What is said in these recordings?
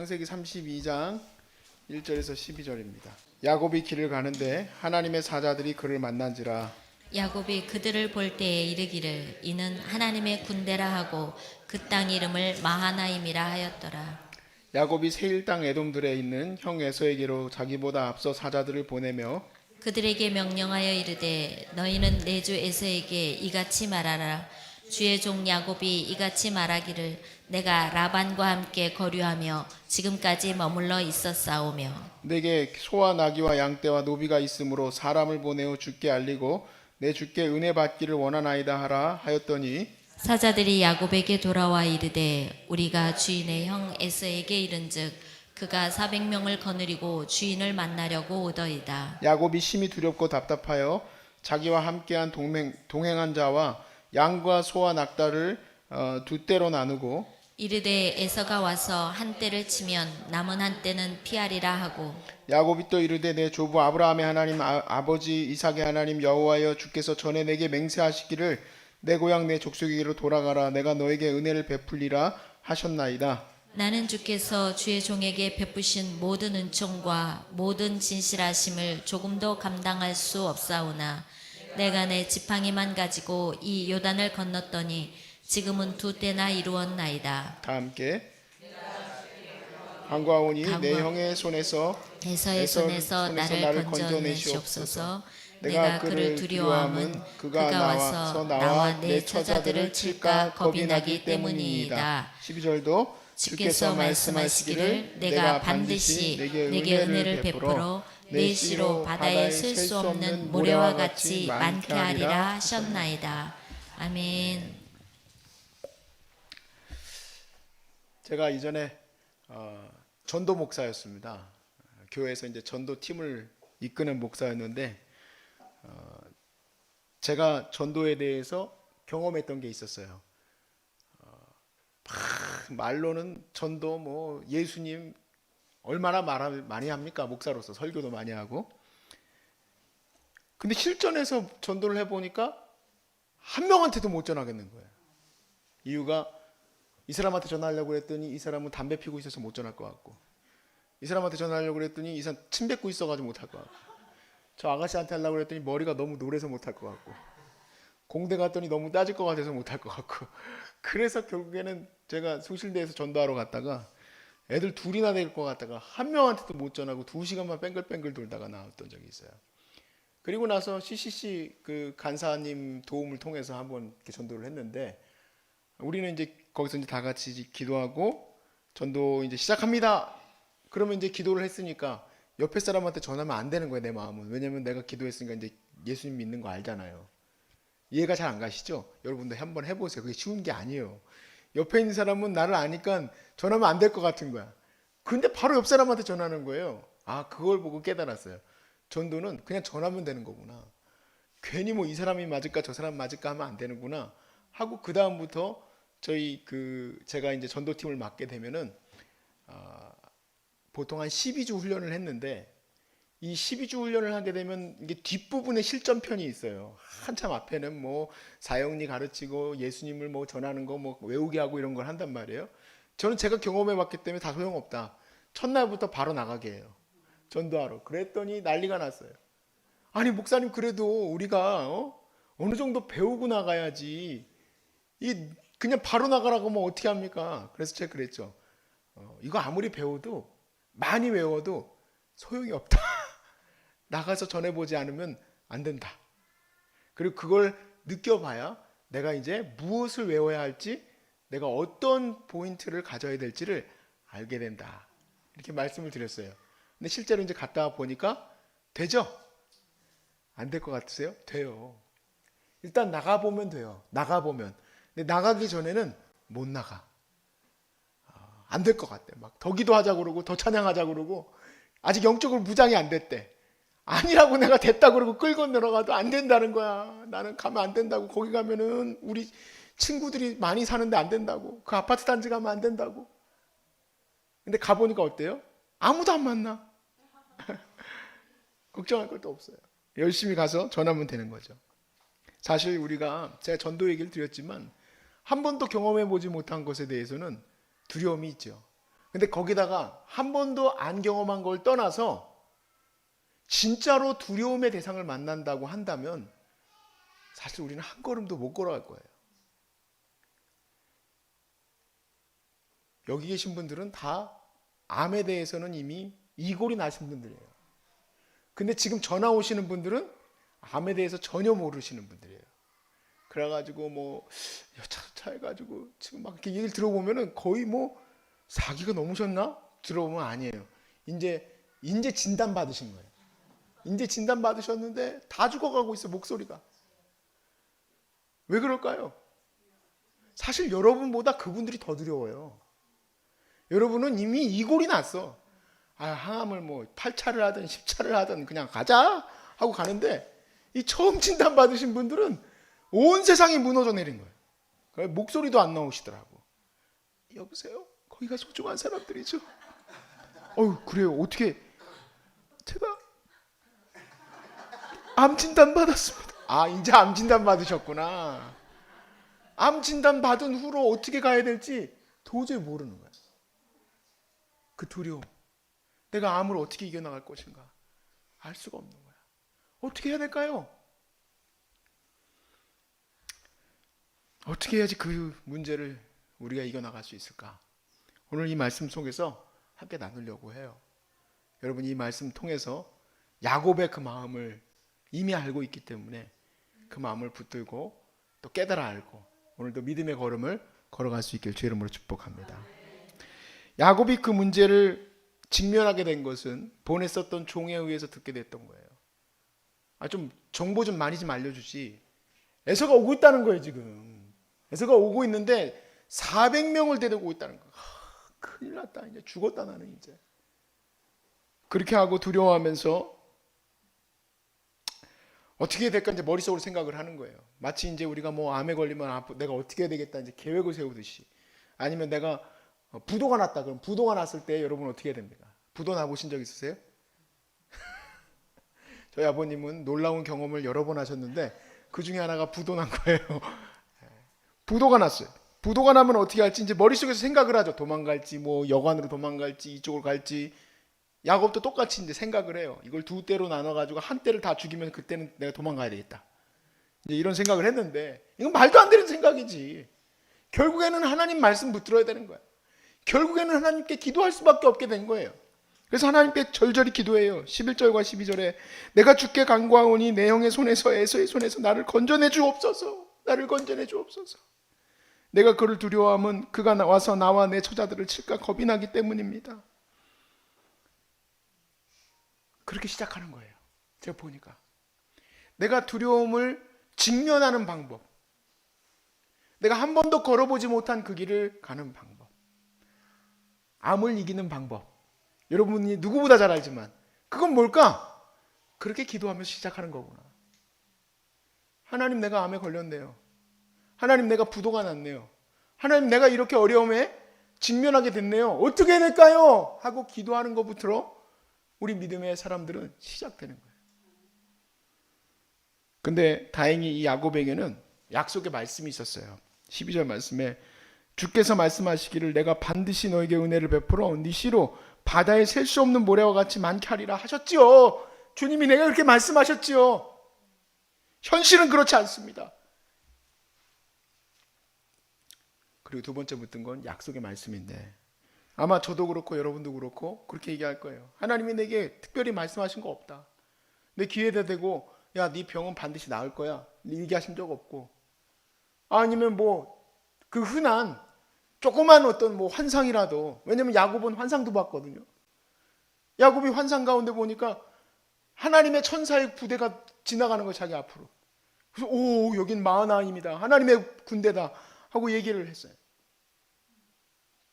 창세기 32장 1절에서 12절입니다. 야곱이 길을 가는데 하나님의 사자들이 그를 만난지라. 야곱이 그들을 볼 때에 이르기를 이는 하나님의 군대라 하고 그 땅 이름을 마하나임이라 하였더라. 야곱이 세일 땅 에돔들에 있는 형 에서에게로 자기보다 앞서 사자들을 보내며 그들에게 명령하여 이르되 너희는 내 주 에서에게 이같이 말하라. 주의 종 야곱이 이같이 말하기를 내가 라반과 함께 거류하며 지금까지 머물러 있었사오며 내게 소와 나귀와 양떼와 노비가 있으므로 사람을 보내어 주께 알리고 내 주께 은혜 받기를 원하나이다 하라 하였더니 사자들이 야곱에게 돌아와 이르되 우리가 주인의 형 에서에게 이른즉 그가 400명을 거느리고 주인을 만나려고 오더이다. 야곱이 심히 두렵고 답답하여 자기와 함께한 동행한 자와 양과 소와 낙타를 두 떼로 나누고 이르되 에서가 와서 한 떼를 치면 남은 한 떼는 피하리라 하고 야곱이 또 이르되 내 조부 아브라함의 하나님 아버지 이삭의 하나님 여호와여 주께서 전에 내게 맹세하시기를 내 고향 내 족속에게로 돌아가라 내가 너에게 은혜를 베풀리라 하셨나이다. 나는 주께서 주의 종에게 베푸신 모든 은총과 모든 진실하심을 조금도 감당할 수 없사오나 내가 내 지팡이만 가지고 이 요단을 건넜더니 지금은 두 때나 이루었나이다. 다 함께 간구하오니 내 형의 손에서 에서의 손에서 나를 건져내시옵소서. 내가 그를 두려워함은 그가 와서 나와 내 처자들을 칠까 겁이 나기 때문이이다. 12절도 주께서 말씀하시기를 내가 반드시 내게 은혜를 베풀어 내 씨로 바다에 쓸 수 없는 모래와 같이 많게 하리라 하셨나이다. 아멘. 제가 이전에 전도 목사였습니다. 교회에서 이제 전도 팀을 이끄는 목사였는데 제가 전도에 대해서 경험했던 게 있었어요. 말로는 전도 뭐 예수님 얼마나 말을 많이 합니까? 목사로서 설교도 많이 하고. 근데 실전에서 전도를 해보니까 한 명한테도 못 전하겠는 거예요. 이유가 이 사람한테 전화하려고 그랬더니 이 사람은 담배 피고 있어서 못 전할 것 같고, 이 사람한테 전화하려고 그랬더니 이 사람 침 뱉고 있어가지고 못 할 것 같고, 저 아가씨한테 하려고 그랬더니 머리가 너무 노래서 못 할 것 같고, 공대 갔더니 너무 따질 것 같아서 못 할 것 같고. 그래서 결국에는 제가 숭실대에서 전도하러 갔다가 애들 둘이나 될 것 같다가 한 명한테도 못 전하고 2시간만 뺑글뺑글 돌다가 나왔던 적이 있어요. 그리고 나서 CCC 그 간사님 도움을 통해서 한번 이렇게 전도를 했는데, 우리는 이제 거기서 이제 다 같이 기도하고 전도 이제 시작합니다. 그러면 이제 기도를 했으니까 옆에 사람한테 전하면 안 되는 거예요, 내 마음은. 왜냐면 내가 기도했으니까 이제 예수님 믿는 거 알잖아요. 이해가 잘 안 가시죠? 여러분들 한번 해보세요. 그게 쉬운 게 아니에요. 옆에 있는 사람은 나를 아니까 전하면 안 될 것 같은 거야. 근데 바로 옆 사람한테 전하는 거예요. 아, 그걸 보고 깨달았어요. 전도는 그냥 전하면 되는 거구나. 괜히 뭐 이 사람이 맞을까 저 사람 맞을까 하면 안 되는구나 하고, 그 다음부터 저희 제가 이제 전도팀을 맡게 되면은 보통 한 12주 훈련을 했는데, 이 12주 훈련을 하게 되면 이게 뒷부분에 실전편이 있어요. 한참 앞에는 뭐 사형리 가르치고 예수님을 뭐 전하는 거 뭐 외우게 하고 이런 걸 한단 말이에요. 저는 제가 경험해 봤기 때문에 다 소용없다. 첫날부터 바로 나가게 해요. 전도하러. 그랬더니 난리가 났어요. 아니 목사님, 그래도 우리가 어느 정도 배우고 나가야지. 그냥 바로 나가라고 하면 어떻게 합니까? 그래서 제가 그랬죠. 이거 아무리 배워도, 많이 외워도 소용이 없다. 나가서 전해보지 않으면 안 된다. 그리고 그걸 느껴봐야 내가 이제 무엇을 외워야 할지, 내가 어떤 포인트를 가져야 될지를 알게 된다. 이렇게 말씀을 드렸어요. 근데 실제로 이제 갔다 보니까 되죠? 안 될 것 같으세요? 돼요. 일단 나가보면 돼요. 나가보면. 근데 나가기 전에는 못 나가. 안 될 것 같대. 막 더 기도하자 그러고 더 찬양하자 그러고 아직 영적으로 무장이 안 됐대. 아니라고 내가 됐다 그러고 끌고 내려가도 안 된다는 거야. 나는 가면 안 된다고. 거기 가면은 우리 친구들이 많이 사는데 안 된다고. 그 아파트 단지 가면 안 된다고. 근데 가보니까 어때요? 아무도 안 만나. 걱정할 것도 없어요. 열심히 가서 전하면 되는 거죠. 사실 우리가, 제가 전도 얘기를 드렸지만 한 번도 경험해 보지 못한 것에 대해서는 두려움이 있죠. 근데 거기다가 한 번도 안 경험한 걸 떠나서 진짜로 두려움의 대상을 만난다고 한다면 사실 우리는 한 걸음도 못 걸어갈 거예요. 여기 계신 분들은 다 암에 대해서는 이미 이골이 나신 분들이에요. 근데 지금 전화 오시는 분들은 암에 대해서 전혀 모르시는 분들이에요. 그래가지고 뭐 여차저차 해가지고 지금 막 이렇게 얘기를 들어보면은 거의 뭐 사기가 넘으셨나? 들어보면 아니에요. 이제 진단 받으신 거예요. 이제 진단 받으셨는데 다 죽어가고 있어, 목소리가. 왜 그럴까요? 사실 여러분보다 그분들이 더 두려워요. 여러분은 이미 이골이 났어. 항암을 뭐 8차를 하든 10차를 하든 그냥 가자 하고 가는데, 이 처음 진단 받으신 분들은 온 세상이 무너져 내린 거예요. 목소리도 안 나오시더라고. 여보세요? 거기가 소중한 사람들이죠. 그래요. 어떻게 제가 암 진단 받았습니다. 이제 암 진단 받으셨구나. 암 진단 받은 후로 어떻게 가야 될지 도저히 모르는 거야. 그 두려움. 내가 암을 어떻게 이겨나갈 것인가 알 수가 없는 거야. 어떻게 해야 될까요? 어떻게 해야지 그 문제를 우리가 이겨나갈 수 있을까? 오늘 이 말씀 속에서 함께 나누려고 해요. 여러분, 이 말씀 통해서 야곱의 그 마음을 이미 알고 있기 때문에 그 마음을 붙들고 또 깨달아 알고 오늘도 믿음의 걸음을 걸어갈 수 있길 주의 이름으로 축복합니다. 야곱이 그 문제를 직면하게 된 것은 본에 썼던 종에 의해서 듣게 됐던 거예요. 좀 정보 좀 많이 좀 알려주지. 에서가 오고 있다는 거예요. 지금 에서가 오고 있는데 400명을 데리고 있다는 거예요. 큰일 났다. 이제 죽었다 나는 이제. 그렇게 하고 두려워하면서 어떻게 해야 될까 이제 머릿속으로 생각을 하는 거예요. 마치 이제 우리가 뭐 암에 걸리면 내가 어떻게 해야 되겠다 이제 계획을 세우듯이. 아니면 내가 부도가 났다. 그럼 부도가 났을 때 여러분 어떻게 해야 됩니까? 부도 나보신 적 있으세요? 저희 아버님은 놀라운 경험을 여러 번 하셨는데 그 중에 하나가 부도 난 거예요. 부도가 났어요. 부도가 나면 어떻게 할지 이제 머릿속에서 생각을 하죠. 도망갈지 뭐 여관으로 도망갈지 이쪽으로 갈지. 야곱도 똑같이 이제 생각을 해요. 이걸 두 때로 나눠가지고 한 때를 다 죽이면 그때는 내가 도망가야 되겠다. 이제 이런 생각을 했는데 이건 말도 안 되는 생각이지. 결국에는 하나님 말씀 붙들어야 되는 거야. 결국에는 하나님께 기도할 수밖에 없게 된 거예요. 그래서 하나님께 절절히 기도해요. 11절과 12절에 내가 주께 간구하오니 내 형의 손에서 에서의 손에서 나를 건져내 주옵소서. 나를 건져내 주옵소서. 내가 그를 두려워함은 그가 와서 나와 내 처자들을 칠까 겁이 나기 때문입니다. 그렇게 시작하는 거예요. 제가 보니까 내가 두려움을 직면하는 방법, 내가 한 번도 걸어보지 못한 그 길을 가는 방법, 암을 이기는 방법, 여러분이 누구보다 잘 알지만 그건 뭘까? 그렇게 기도하면서 시작하는 거구나. 하나님, 내가 암에 걸렸네요. 하나님, 내가 부도가 났네요. 하나님, 내가 이렇게 어려움에 직면하게 됐네요. 어떻게 해야 될까요? 하고 기도하는 것부터 우리 믿음의 사람들은 시작되는 거예요. 근데 다행히 이 야곱에게는 약속의 말씀이 있었어요. 12절 말씀에 주께서 말씀하시기를 내가 반드시 너에게 은혜를 베풀어 네 씨로 바다에 셀 수 없는 모래와 같이 많게 하리라 하셨지요. 주님이 내가 그렇게 말씀하셨지요. 현실은 그렇지 않습니다. 그리고 두 번째 붙은 건 약속의 말씀인데 아마 저도 그렇고 여러분도 그렇고 그렇게 얘기할 거예요. 하나님이 내게 특별히 말씀하신 거 없다. 내 귀에다 대고 야, 네 병은 반드시 나을 거야. 얘기하신 적 없고. 아니면 뭐 그 흔한 조그만 어떤 뭐 환상이라도, 왜냐면 야곱은 환상도 봤거든요. 야곱이 환상 가운데 보니까 하나님의 천사의 부대가 지나가는 거예요, 자기 앞으로. 그래서 오, 여긴 마하나임이다. 하나님의 군대다 하고 얘기를 했어요.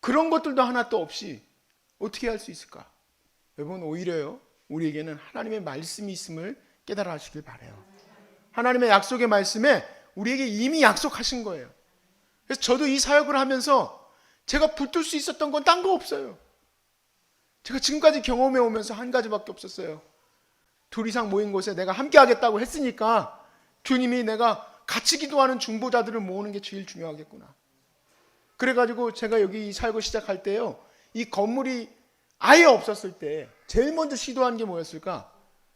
그런 것들도 하나도 없이 어떻게 할 수 있을까? 여러분, 오히려요, 우리에게는 하나님의 말씀이 있음을 깨달아 하시길 바라요. 하나님의 약속의 말씀에 우리에게 이미 약속하신 거예요. 그래서 저도 이 사역을 하면서 제가 붙들 수 있었던 건 딴 거 없어요. 제가 지금까지 경험해 오면서 한 가지밖에 없었어요. 둘 이상 모인 곳에 내가 함께 하겠다고 했으니까 주님이 내가 같이 기도하는 중보자들을 모으는 게 제일 중요하겠구나. 그래가지고 제가 여기 이 사역을 시작할 때요, 이 건물이 아예 없었을 때 제일 먼저 시도한 게 뭐였을까?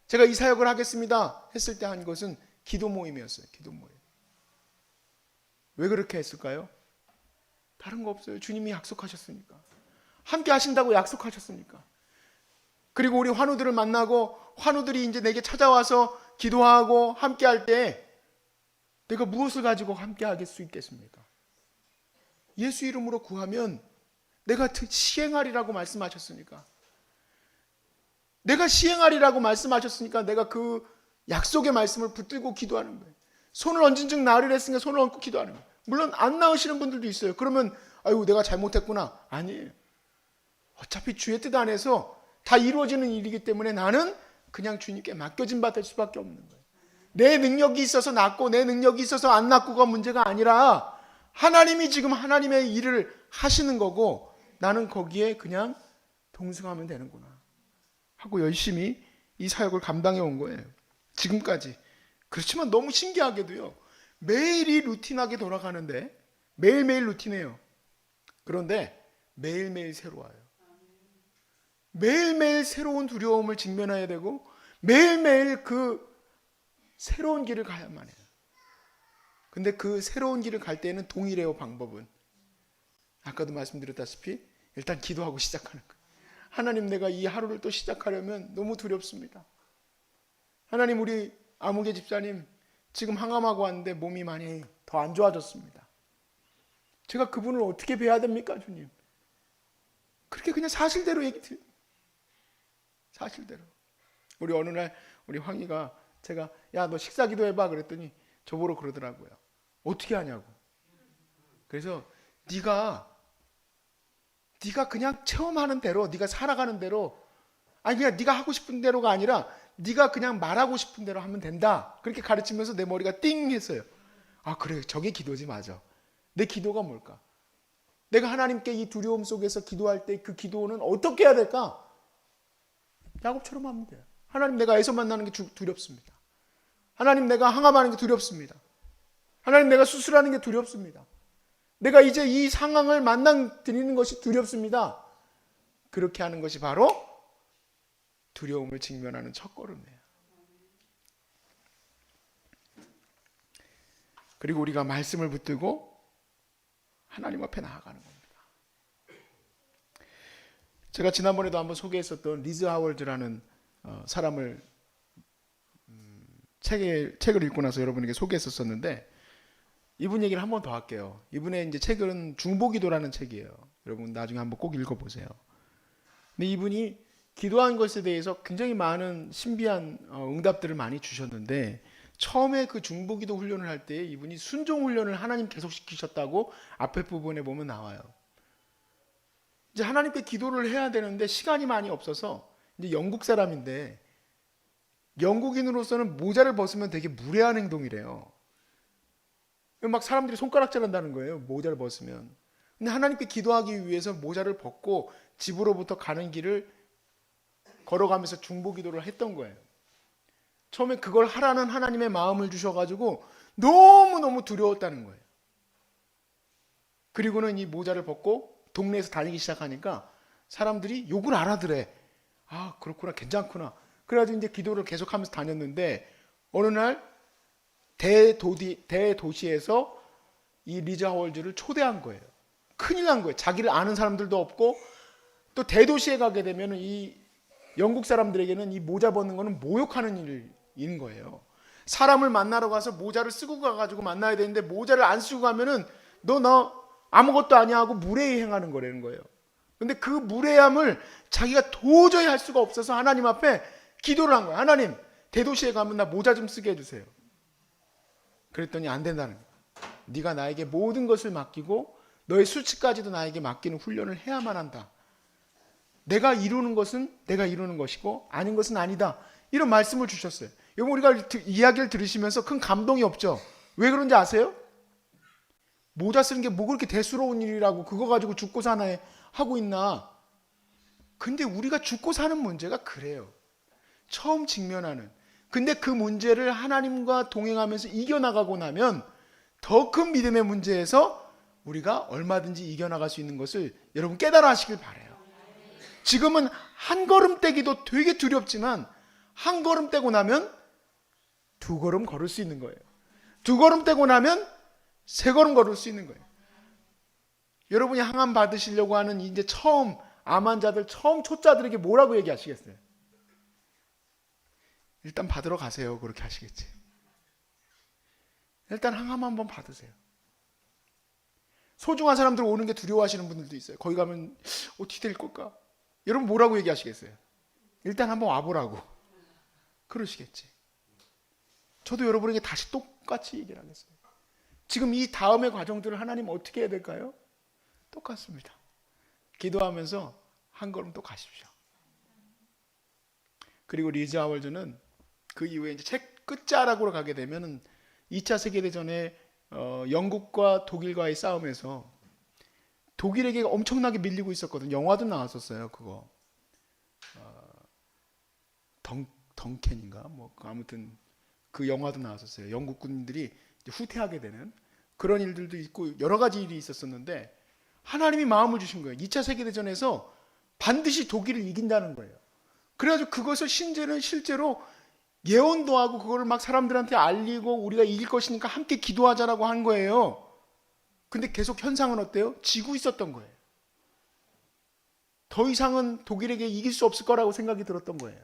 제가 이 사역을 하겠습니다 했을 때 한 것은 기도 모임이었어요. 기도 모임. 왜 그렇게 했을까요? 다른 거 없어요. 주님이 약속하셨으니까. 함께 하신다고 약속하셨으니까. 그리고 우리 환우들을 만나고 환우들이 이제 내게 찾아와서 기도하고 함께 할 때 내가 무엇을 가지고 함께 할 수 있겠습니까? 예수 이름으로 구하면 내가 시행하리라고 말씀하셨으니까. 내가 시행하리라고 말씀하셨으니까 내가 그 약속의 말씀을 붙들고 기도하는 거예요. 손을 얹은 즉 나으리라 했으니까 손을 얹고 기도하는 거예요. 물론 안 나으시는 분들도 있어요. 그러면 아이고 내가 잘못했구나. 아니에요. 어차피 주의 뜻 안에서 다 이루어지는 일이기 때문에 나는 그냥 주님께 맡겨진 바 될 수밖에 없는 거예요. 내 능력이 있어서 낫고 내 능력이 있어서 안 낫고가 문제가 아니라 하나님이 지금 하나님의 일을 하시는 거고 나는 거기에 그냥 동승하면 되는구나 하고 열심히 이 사역을 감당해 온 거예요. 지금까지. 그렇지만 너무 신기하게도요. 매일이 루틴하게 돌아가는데 매일매일 루틴해요. 그런데 매일매일 새로워요. 매일매일 새로운 두려움을 직면해야 되고 매일매일 그 새로운 길을 가야만 해요. 근데 그 새로운 길을 갈 때는 동일해요. 방법은. 아까도 말씀드렸다시피 일단 기도하고 시작하는 거예요. 하나님 내가 이 하루를 또 시작하려면 너무 두렵습니다. 하나님 우리 아무개 집사님 지금 항암하고 왔는데 몸이 많이 더 안 좋아졌습니다. 제가 그분을 어떻게 뵈야 됩니까 주님? 그렇게 그냥 사실대로 얘기 드려요. 사실대로. 우리 어느 날 우리 황희가 제가 야 너 식사 기도해봐 그랬더니 저보러 그러더라고요. 어떻게 하냐고. 그래서 네가 그냥 체험하는 대로 네가 살아가는 대로 아니 그냥 네가 하고 싶은 대로가 아니라 네가 그냥 말하고 싶은 대로 하면 된다. 그렇게 가르치면서 내 머리가 띵 했어요. 아 그래 저게 기도지 맞아. 내 기도가 뭘까? 내가 하나님께 이 두려움 속에서 기도할 때 그 기도는 어떻게 해야 될까? 야곱처럼 하면 돼요. 하나님 내가 에서 만나는 게 두렵습니다. 하나님 내가 항암하는 게 두렵습니다. 하나님 내가 수술하는 게 두렵습니다. 내가 이제 이 상황을 만나드리는 것이 두렵습니다. 그렇게 하는 것이 바로 두려움을 직면하는 첫걸음이에요. 그리고 우리가 말씀을 붙들고 하나님 앞에 나아가는 겁니다. 제가 지난번에도 한번 소개했었던 리즈 하월즈라는 사람을 책을 읽고 나서 여러분에게 소개했었는데 이분 얘기를 한 번 더 할게요. 이분의 이제 책은 중보기도라는 책이에요. 여러분 나중에 한번 꼭 읽어보세요. 근데 이분이 기도한 것에 대해서 굉장히 많은 신비한 응답들을 많이 주셨는데 처음에 그 중보기도 훈련을 할 때 이분이 순종 훈련을 하나님 계속 시키셨다고 앞에 부분에 보면 나와요. 이제 하나님께 기도를 해야 되는데 시간이 많이 없어서 이제 영국 사람인데 영국인으로서는 모자를 벗으면 되게 무례한 행동이래요. 막 사람들이 손가락질 한다는 거예요. 모자를 벗으면. 근데 하나님께 기도하기 위해서 모자를 벗고 집으로부터 가는 길을 걸어가면서 중보기도를 했던 거예요. 처음에 그걸 하라는 하나님의 마음을 주셔가지고 너무너무 두려웠다는 거예요. 그리고는 이 모자를 벗고 동네에서 다니기 시작하니까 사람들이 욕을 알아들어. 아 그렇구나 괜찮구나. 그래가지고 이제 기도를 계속하면서 다녔는데 어느 날 대도시에서 이 리즈 하월즈를 초대한 거예요. 큰일 난 거예요. 자기를 아는 사람들도 없고 또 대도시에 가게 되면 이 영국 사람들에게는 이 모자 벗는 거는 모욕하는 일인 거예요. 사람을 만나러 가서 모자를 쓰고 가가지고 만나야 되는데 모자를 안 쓰고 가면은 너 아무것도 아니야 하고 무례히 행하는 거라는 거예요. 근데 그 무례함을 자기가 도저히 할 수가 없어서 하나님 앞에 기도를 한 거예요. 하나님 대도시에 가면 나 모자 좀 쓰게 해주세요. 그랬더니 안 된다는 거예요. 네가 나에게 모든 것을 맡기고 너의 수치까지도 나에게 맡기는 훈련을 해야만 한다. 내가 이루는 것은 내가 이루는 것이고 아닌 것은 아니다. 이런 말씀을 주셨어요. 여러분 우리가 이야기를 들으시면서 큰 감동이 없죠. 왜 그런지 아세요? 모자 쓰는 게 뭐 그렇게 대수로운 일이라고 그거 가지고 죽고 사나 하고 있나. 근데 우리가 죽고 사는 문제가 그래요. 처음 직면하는. 근데 그 문제를 하나님과 동행하면서 이겨나가고 나면 더 큰 믿음의 문제에서 우리가 얼마든지 이겨나갈 수 있는 것을 여러분 깨달아 하시길 바라요. 지금은 한 걸음 떼기도 되게 두렵지만 한 걸음 떼고 나면 두 걸음 걸을 수 있는 거예요. 두 걸음 떼고 나면 세 걸음 걸을 수 있는 거예요. 여러분이 항암 받으시려고 하는 이제 처음 암 환자들, 처음 초짜들에게 뭐라고 얘기하시겠어요? 일단 받으러 가세요. 그렇게 하시겠지. 일단 항암 한번 받으세요. 소중한 사람들 오는 게 두려워하시는 분들도 있어요. 거기 가면 어떻게 될 걸까? 여러분 뭐라고 얘기하시겠어요? 일단 한번 와보라고. 그러시겠지. 저도 여러분에게 다시 똑같이 얘기를 하겠어요. 지금 이 다음의 과정들을 하나님 어떻게 해야 될까요? 똑같습니다. 기도하면서 한 걸음 또 가십시오. 그리고 리즈 하월드는 그 이후에 이제 책 끝자락으로 가게 되면은 2차 세계대전에 영국과 독일과의 싸움에서 독일에게 엄청나게 밀리고 있었거든요. 영화도 나왔었어요. 그거 덩켄인가 뭐 아무튼 그 영화도 나왔었어요. 영국 군인들이 후퇴하게 되는 그런 일들도 있고 여러 가지 일이 있었었는데 하나님이 마음을 주신 거예요. 2차 세계대전에서 반드시 독일을 이긴다는 거예요. 그래가지고 그것을 신제는 실제로 예언도 하고 그거를 막 사람들한테 알리고 우리가 이길 것이니까 함께 기도하자라고 한 거예요. 근데 계속 현상은 어때요? 지고 있었던 거예요. 더 이상은 독일에게 이길 수 없을 거라고 생각이 들었던 거예요.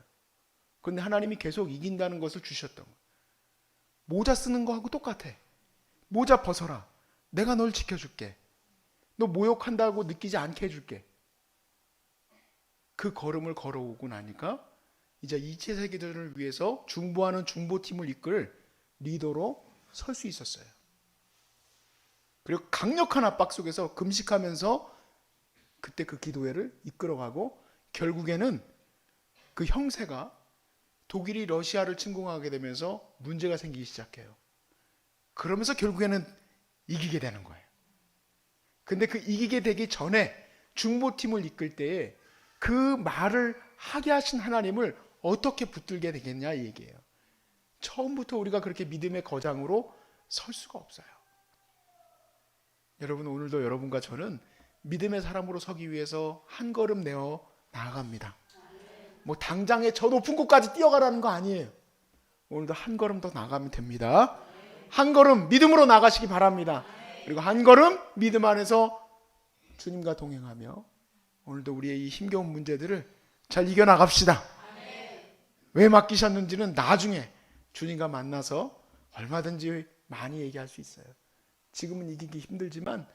그런데 하나님이 계속 이긴다는 것을 주셨던 거예요. 모자 쓰는 거하고 똑같아. 모자 벗어라. 내가 널 지켜줄게. 너 모욕한다고 느끼지 않게 해줄게. 그 걸음을 걸어오고 나니까 이제 2차 세계대전을 위해서 중보하는 중보팀을 이끌 리더로 설 수 있었어요. 그리고 강력한 압박 속에서 금식하면서 그때 그 기도회를 이끌어가고 결국에는 그 형세가 독일이 러시아를 침공하게 되면서 문제가 생기기 시작해요. 그러면서 결국에는 이기게 되는 거예요. 근데 그 이기게 되기 전에 중보팀을 이끌 때에 그 말을 하게 하신 하나님을 어떻게 붙들게 되겠냐 이 얘기예요. 처음부터 우리가 그렇게 믿음의 거장으로 설 수가 없어요. 여러분 오늘도 여러분과 저는 믿음의 사람으로 서기 위해서 한 걸음 내어 나아갑니다. 뭐 당장에 저 높은 곳까지 뛰어가라는 거 아니에요. 오늘도 한 걸음 더 나가면 됩니다. 한 걸음 믿음으로 나가시기 바랍니다. 그리고 한 걸음 믿음 안에서 주님과 동행하며 오늘도 우리의 이 힘겨운 문제들을 잘 이겨나갑시다. 왜 맡기셨는지는 나중에 주님과 만나서 얼마든지 많이 얘기할 수 있어요. 지금은 이기기 힘들지만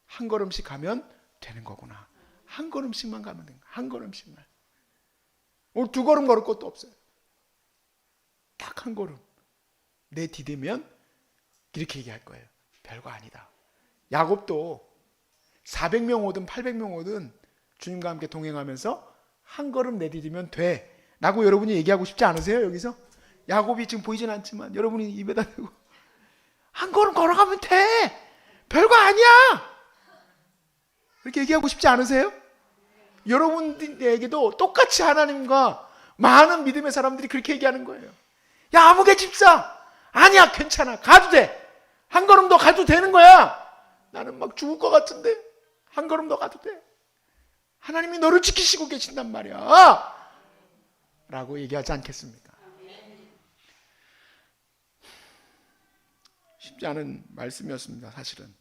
한 걸음씩 가면 되는 거구나. 한 걸음씩만 가면 되는 거야. 한 걸음씩만. 오늘 두 걸음 걸을 것도 없어요. 딱 한 걸음 내디디면 이렇게 얘기할 거예요. 별거 아니다. 야곱도 400명 오든 800명 오든 주님과 함께 동행하면서 한 걸음 내디디면 돼 라고 여러분이 얘기하고 싶지 않으세요? 여기서 야곱이 지금 보이진 않지만 여러분이 입에다 대고 한 걸음 걸어가면 돼 별거 아니야 이렇게 얘기하고 싶지 않으세요? 여러분들에게도 똑같이 하나님과 많은 믿음의 사람들이 그렇게 얘기하는 거예요. 야 아무개 집사 아니야 괜찮아 가도 돼 한 걸음 더 가도 되는 거야. 나는 막 죽을 것 같은데 한 걸음 더 가도 돼. 하나님이 너를 지키시고 계신단 말이야 라고 얘기하지 않겠습니까? 쉽지 않은 말씀이었습니다. 사실은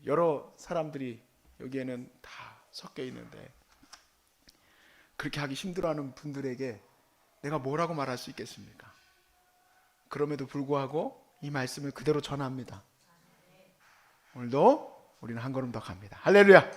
여러 사람들이 여기에는 다 섞여 있는데 그렇게 하기 힘들어하는 분들에게 내가 뭐라고 말할 수 있겠습니까? 그럼에도 불구하고 이 말씀을 그대로 전합니다. 오늘도 우리는 한 걸음 더 갑니다. 할렐루야.